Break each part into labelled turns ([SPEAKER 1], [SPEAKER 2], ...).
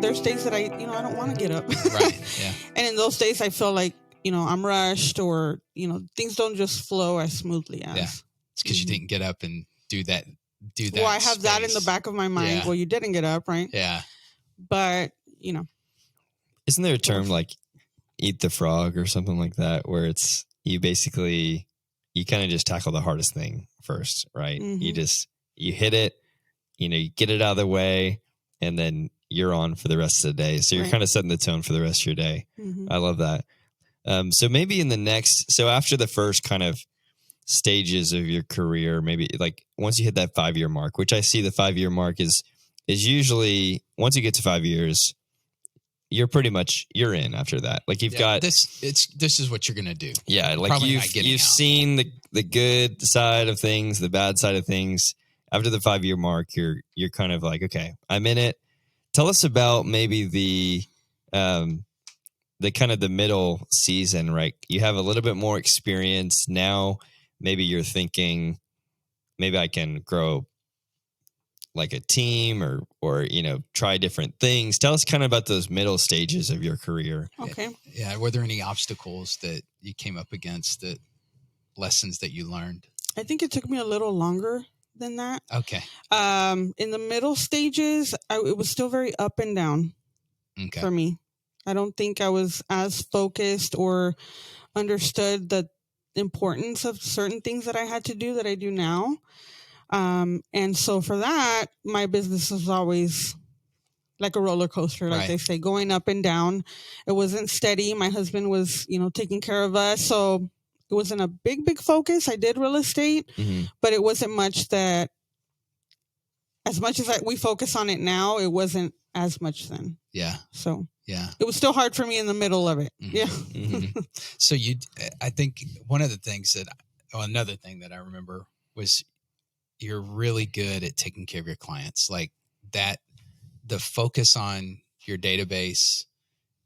[SPEAKER 1] there's days that I don't want to get up.
[SPEAKER 2] Right. Yeah.
[SPEAKER 1] And in those days I feel like, I'm rushed, or, things don't just flow as smoothly as.
[SPEAKER 2] Yeah. It's because you didn't get up and do that.
[SPEAKER 1] Well, I have that in the back of my mind.
[SPEAKER 2] Yeah.
[SPEAKER 1] Well, you didn't get up, right?
[SPEAKER 2] Yeah.
[SPEAKER 1] But,
[SPEAKER 3] Isn't there a term like eat the frog or something like that, where it's you kind of just tackle the hardest thing first, right?
[SPEAKER 1] Mm-hmm.
[SPEAKER 3] You hit it, you get it out of the way, and then you're on for the rest of the day. So you're kind of setting the tone for the rest of your day.
[SPEAKER 1] Mm-hmm.
[SPEAKER 3] I love that. So maybe after the first kind of stages of your career, maybe like once you hit that 5-year mark, which I see the 5-year mark is usually once you get to 5 years, you're in after that. Like you've got
[SPEAKER 2] this is what you're going to do.
[SPEAKER 3] Yeah. Like you've seen the good side of things, the bad side of things. After the 5-year mark, you're kind of like, okay, I'm in it. Tell us about maybe the kind of the middle season, right? You have a little bit more experience now. Maybe you're thinking, maybe I can grow like a team or try different things. Tell us kind of about those middle stages of your career.
[SPEAKER 1] Okay.
[SPEAKER 2] Yeah. Were there any obstacles that you came up against, lessons that you learned?
[SPEAKER 1] I think it took me a little longer than that.
[SPEAKER 2] Okay.
[SPEAKER 1] In the middle stages, it was still very up and down for me. I don't think I was as focused or understood the importance of certain things that I had to do that I do now. And so for that, my business was always like a roller coaster, like they say, going up and down. It wasn't steady. My husband was, taking care of us. So it wasn't a big focus. I did real estate, but it wasn't much that, as much as we focus on it now, it wasn't as much then.
[SPEAKER 2] Yeah.
[SPEAKER 1] So
[SPEAKER 2] yeah,
[SPEAKER 1] it was still hard for me in the middle of it.
[SPEAKER 2] Mm-hmm.
[SPEAKER 1] Yeah.
[SPEAKER 2] Mm-hmm. So I think another thing that I remember was you're really good at taking care of your clients. Like that, the focus on your database,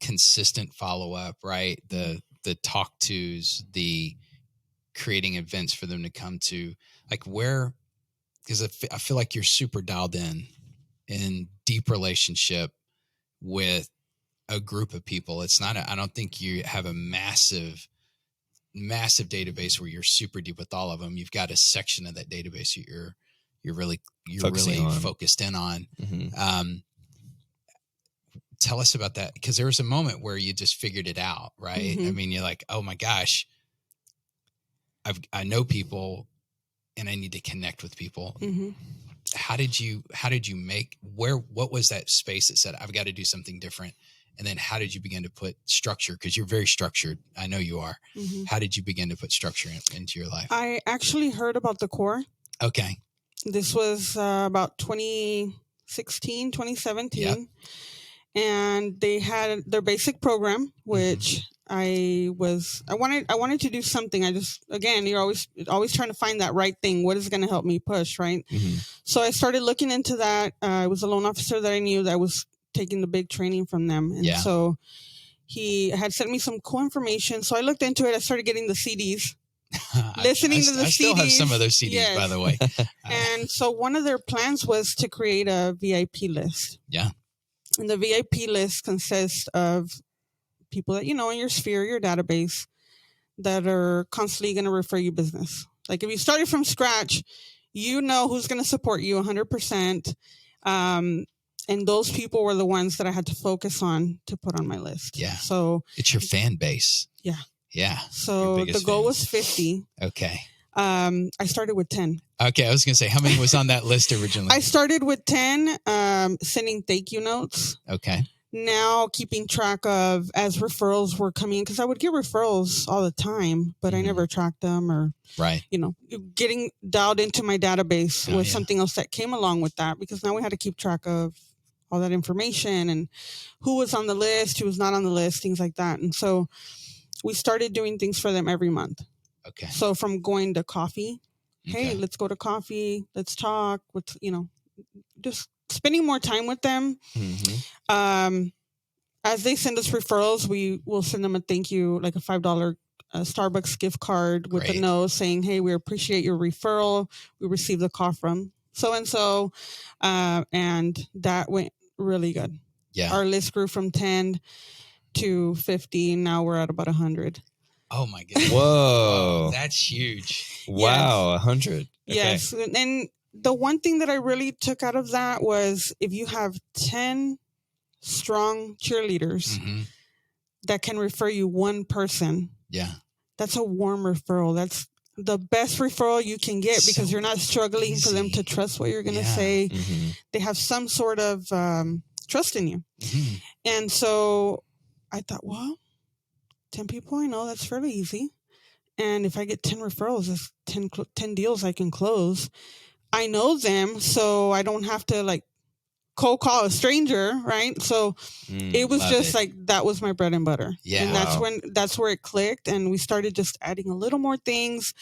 [SPEAKER 2] consistent follow-up, right? The talk tos, the creating events for them to come to, because I feel like you're super dialed in deep relationship with a group of people. It's not, I don't think you have a massive database where you're super deep with all of them. You've got a section of that database you're really focused in on.
[SPEAKER 3] Mm-hmm.
[SPEAKER 2] Tell us about that, because there was a moment where you just figured it out, right?
[SPEAKER 1] Mm-hmm.
[SPEAKER 2] I mean, you're like, oh my gosh, I know people and I need to connect with people.
[SPEAKER 1] Mm-hmm.
[SPEAKER 2] How did you what was that space that said, I've got to do something different? And then how did you begin to put structure? Because you're very structured. I know you are.
[SPEAKER 1] Mm-hmm.
[SPEAKER 2] How did you begin to put structure into your life?
[SPEAKER 1] I actually heard about the core.
[SPEAKER 2] Okay.
[SPEAKER 1] This was about 2016, 2017.
[SPEAKER 2] Yep.
[SPEAKER 1] And they had their basic program, which I wanted to do something. You're always trying to find that right thing. What is going to help me push, right?
[SPEAKER 3] Mm-hmm.
[SPEAKER 1] So I started looking into that. I was a loan officer that I knew that was taking the big training from them. And so he had sent me some cool information. So I looked into it. I started getting the CDs. Listening to the CDs. I
[SPEAKER 2] still have some of those CDs,
[SPEAKER 1] yes.
[SPEAKER 2] by the way.
[SPEAKER 1] And so one of their plans was to create a VIP list.
[SPEAKER 2] Yeah.
[SPEAKER 1] And the VIP list consists of people that, in your sphere, your database, that are constantly going to refer you business. Like if you started from scratch, who's going to support you 100%. And those people were the ones that I had to focus on to put on my list.
[SPEAKER 2] Yeah.
[SPEAKER 1] So
[SPEAKER 2] it's your fan base.
[SPEAKER 1] Yeah.
[SPEAKER 2] Yeah.
[SPEAKER 1] So the goal was 50.
[SPEAKER 2] Okay.
[SPEAKER 1] I started with 10.
[SPEAKER 2] Okay. I was going to say, how many was on that list originally?
[SPEAKER 1] I started with 10, sending thank you notes.
[SPEAKER 2] Okay.
[SPEAKER 1] Now keeping track of as referrals were coming in, because I would get referrals all the time, but I never tracked them, or, getting dialed into my database was something else that came along with that, because now we had to keep track of all that information and who was on the list, who was not on the list, things like that. And so we started doing things for them every month.
[SPEAKER 2] Okay.
[SPEAKER 1] So from going to coffee, hey, let's go to coffee, let's talk, just spending more time with them.
[SPEAKER 3] Mm-hmm.
[SPEAKER 1] As they send us referrals, we will send them a thank you, like a $5 Starbucks gift card with a note saying, hey, we appreciate your referral. We received a call from so-and-so. And that went really good.
[SPEAKER 2] Yeah.
[SPEAKER 1] Our list grew from 10 to 50, and now we're at about 100.
[SPEAKER 2] Oh my goodness.
[SPEAKER 3] Whoa.
[SPEAKER 2] That's huge.
[SPEAKER 3] Wow, 100. Okay.
[SPEAKER 1] Yes. And the one thing that I really took out of that was if you have 10 strong cheerleaders that can refer you one person.
[SPEAKER 2] Yeah.
[SPEAKER 1] That's a warm referral. That's the best referral you can get because you're not struggling for them to trust what you're going to say. They have some sort of trust in you. And so I thought, well, 10 people I know, that's fairly easy. And if I get 10 referrals, that's 10 deals I can close. I know them, so I don't have to like cold call a stranger, right? So it was just like, that was my bread and butter.
[SPEAKER 2] Yeah.
[SPEAKER 1] And that's where it clicked. And we started just adding a little more things.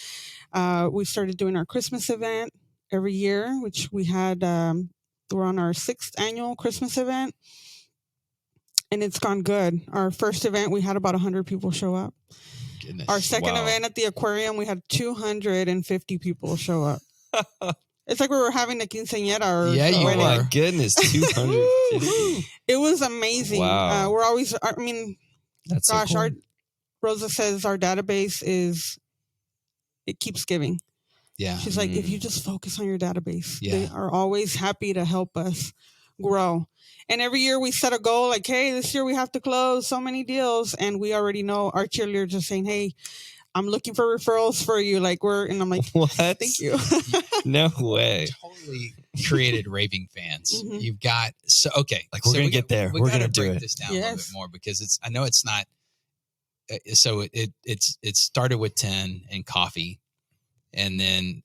[SPEAKER 1] We started doing our Christmas event every year, which we had, we're on our 6th annual Christmas event. And it's gone good. Our first event, we had about 100 people show up.
[SPEAKER 2] Goodness.
[SPEAKER 1] Our second event at the aquarium, we had 250 people show up. It's like we were having a quinceañera.
[SPEAKER 3] Oh my goodness, 250.
[SPEAKER 1] It was amazing.
[SPEAKER 3] Wow.
[SPEAKER 1] We're always, I mean,
[SPEAKER 3] that's
[SPEAKER 1] gosh,
[SPEAKER 3] so cool.
[SPEAKER 1] Rosa says our database it keeps giving.
[SPEAKER 2] Yeah.
[SPEAKER 1] She's like, if you just focus on your database,
[SPEAKER 2] Yeah.
[SPEAKER 1] they are always happy to help us grow. And every year we set a goal like, hey, this year we have to close so many deals. And we already know our cheerleaders are saying, hey, I'm looking for referrals for you. And I'm like,
[SPEAKER 3] what?
[SPEAKER 1] Thank you.
[SPEAKER 3] No way.
[SPEAKER 2] Totally created raving fans. You've got, okay.
[SPEAKER 3] Like, we're going to get there. We're going to do it.
[SPEAKER 2] This down a little bit more because I know it's not, so it started with 10 and coffee and then,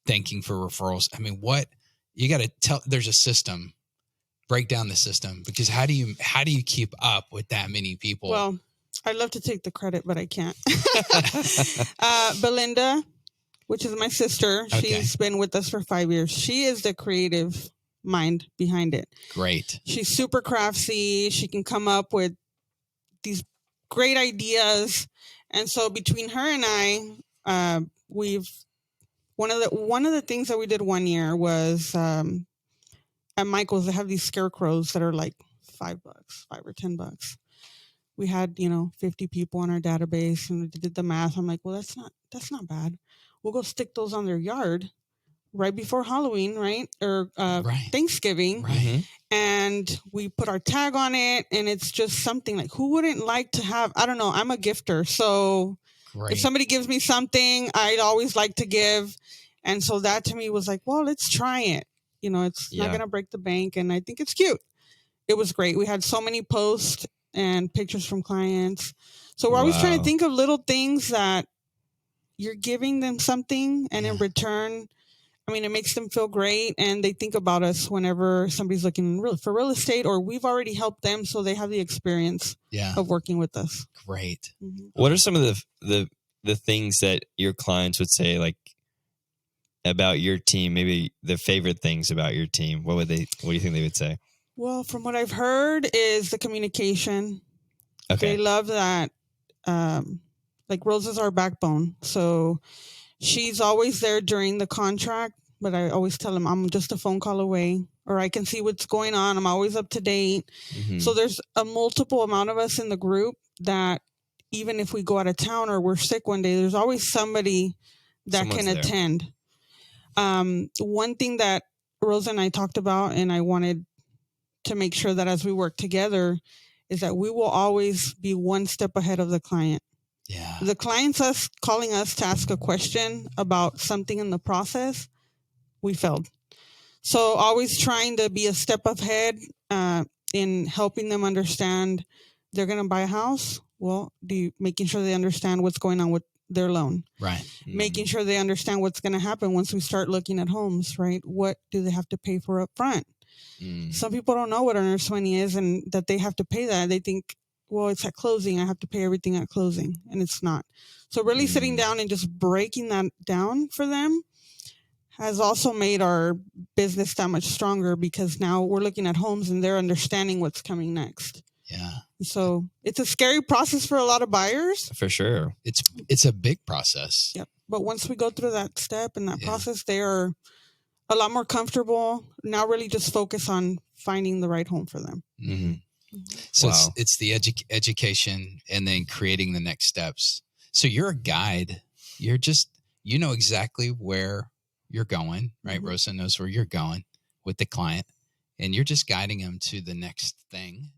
[SPEAKER 2] thanking for referrals. I mean, what you got to tell, there's a system, break down the system because how do you keep up with that many people?
[SPEAKER 1] Well, I'd love to take the credit, but I can't. Belinda, which is my sister, she's been with us for 5 years. She is the creative mind behind it. Great. She's super crafty. She can come up with these great ideas. And so between her and I, one of the things that we did one year was at Michael's, they have these scarecrows that are like $5 or $10. We had, 50 people on our database and we did the math. I'm like, well, that's not bad. We'll go stick those on their yard right before Halloween, right? Or Thanksgiving.
[SPEAKER 2] Right.
[SPEAKER 1] And we put our tag on it and it's just something like, who wouldn't like to have, I don't know, I'm a gifter. So if somebody gives me something, I'd always like to give. And so that to me was like, well, let's try it. It's not going to break the bank. And I think it's cute. It was great. We had so many posts and pictures from clients. So we're always trying to think of little things that you're giving them something. And in return, I mean, it makes them feel great. And they think about us whenever somebody's looking for real estate or we've already helped them. So they have the experience of working with us.
[SPEAKER 2] Great.
[SPEAKER 3] What are some of the things that your clients would say, like, about your team, maybe the favorite things about your team? What do you think they would say?
[SPEAKER 1] Well, from what I've heard is the communication.
[SPEAKER 3] Okay.
[SPEAKER 1] They love that. Like Rosa's our backbone. So she's always there during the contract, but I always tell them I'm just a phone call away or I can see what's going on. I'm always up to date. So there's a multiple amount of us in the group that even if we go out of town or we're sick one day, there's always somebody that can attend. One thing that Rosa and I talked about, and I wanted to make sure that as we work together, is that we will always be one step ahead of the client. Yeah. The client's calling us to ask a question about something in the process, we failed. So always trying to be a step ahead in helping them understand they're going to buy a house. Well, making sure they understand what's going on with their loan. Right. Making sure they understand what's going to happen once we start looking at homes, right? What do they have to pay for up front? Some people don't know what earnest money is and that they have to pay that. They think, well, it's at closing. I have to pay everything at closing. And it's not. So really sitting down and just breaking that down for them has also made our business that much stronger because now we're looking at homes and they're understanding what's coming next. Yeah. So it's a scary process for a lot of buyers.
[SPEAKER 3] For sure.
[SPEAKER 2] It's a big process.
[SPEAKER 1] Yep. But once we go through that step and that process, they are a lot more comfortable. Now really just focus on finding the right home for them.
[SPEAKER 2] Mm-hmm. So
[SPEAKER 3] Wow.
[SPEAKER 2] it's the education and then creating the next steps. So you're a guide. You're just, you know exactly where you're going, right?
[SPEAKER 1] Mm-hmm.
[SPEAKER 2] Rosa knows where you're going with the client, and you're just guiding them to the next thing.